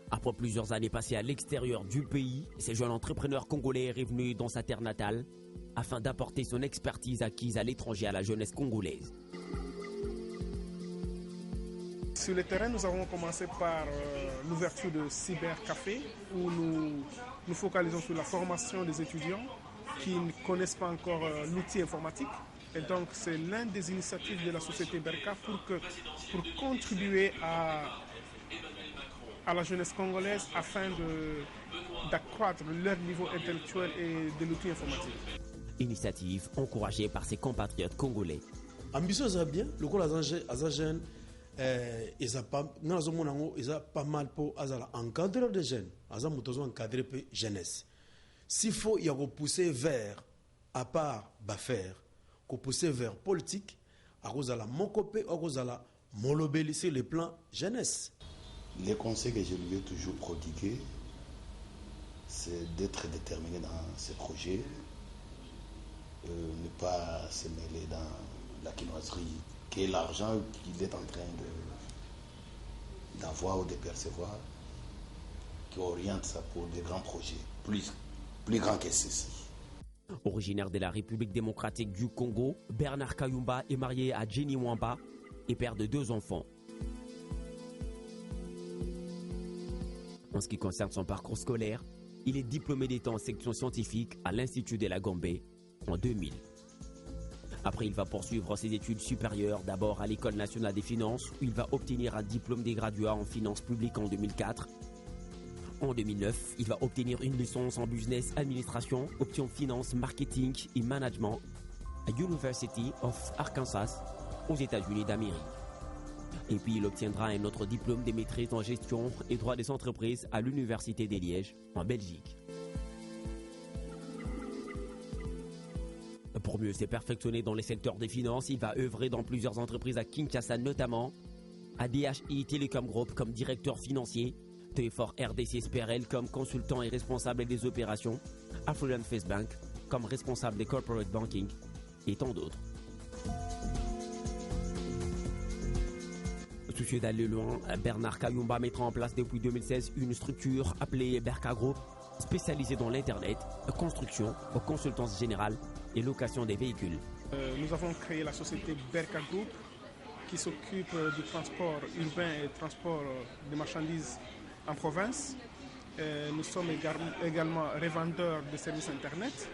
Après plusieurs années passées à l'extérieur du pays, ce jeune entrepreneur congolais est revenu dans sa terre natale afin d'apporter son expertise acquise à l'étranger à la jeunesse congolaise. Sur le terrain, nous avons commencé par l'ouverture de cybercafé où nous nous focalisons sur la formation des étudiants qui ne connaissent pas encore l'outil informatique. Et donc c'est l'une des initiatives de la société Berka pour contribuer à la jeunesse congolaise afin d'accroître leur niveau intellectuel et de l'outil informatique. Initiative encouragée par ses compatriotes congolais. Ambition ça bien, le coup les jeunes ils ont pas mal pour encadrer les jeunes, ils ont encadrer la jeunesse. S'il faut y repousser vers à part faire, qu'on pousser vers politique, à cause de la mocopé, à cause de la molobéli sur le plan jeunesse. Les conseils que je lui ai toujours prodigués, c'est d'être déterminé dans ces projets, ne pas se mêler dans la quinoiserie, qui est l'argent qu'il est en train d'avoir ou de percevoir, qui oriente ça pour des grands projets, plus grands que ceci. Originaire de la République démocratique du Congo, Bernard Kayumba est marié à Jenny Wamba et père de 2 enfants. En ce qui concerne son parcours scolaire, il est diplômé d'État en section scientifique à l'Institut de la Gambie en 2000. Après, il va poursuivre ses études supérieures, d'abord à l'École nationale des finances, où il va obtenir un diplôme des graduats en finances publiques en 2004. En 2009, il va obtenir une licence en business administration, option finance, marketing et management à University of Arkansas aux États-Unis d'Amérique. Et puis il obtiendra un autre diplôme de maîtrise en gestion et droit des entreprises à l'Université de Liège en Belgique. Pour mieux se perfectionner dans les secteurs des finances, il va œuvrer dans plusieurs entreprises à Kinshasa, notamment à DHI Telecom Group comme directeur financier, T4 RDC SPRL comme consultant et responsable des opérations, Affluent Face Bank comme responsable des corporate banking et tant d'autres. Soucieux d'aller loin, Bernard Kayumba mettra en place depuis 2016 une structure appelée Berka Group, spécialisée dans l'Internet, construction, consultance générale et location des véhicules. Nous avons créé la société Berka Group qui s'occupe du transport urbain et transport de marchandises en province. Nous sommes également revendeurs de services Internet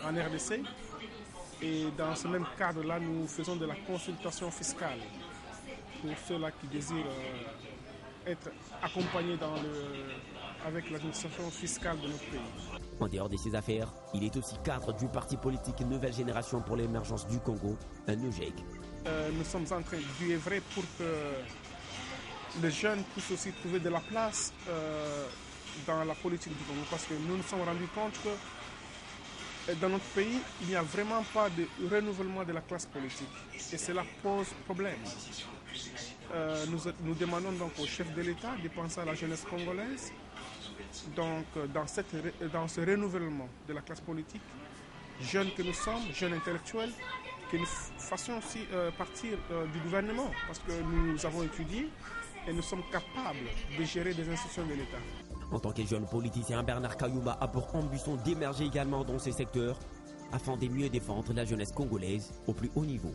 en RDC. Et dans ce même cadre-là, nous faisons de la consultation fiscale pour ceux-là qui désirent être accompagnés avec l'administration fiscale de notre pays. En dehors de ses affaires, il est aussi cadre du parti politique Nouvelle Génération pour l'émergence du Congo, un NUGEC. Nous sommes en train d'œuvrer pour que les jeunes puissent aussi trouver de la place dans la politique du Congo, parce que nous nous sommes rendus compte que dans notre pays, il n'y a vraiment pas de renouvellement de la classe politique et cela pose problème. Nous demandons donc au chef de l'État de penser à la jeunesse congolaise, donc dans ce renouvellement de la classe politique, jeunes que nous sommes, jeunes intellectuels, que nous fassions aussi partir du gouvernement, parce que nous avons étudié et nous sommes capables de gérer des institutions de l'État. En tant que jeune politicien, Bernard Kayumba a pour ambition d'émerger également dans ces secteurs afin de mieux défendre la jeunesse congolaise au plus haut niveau.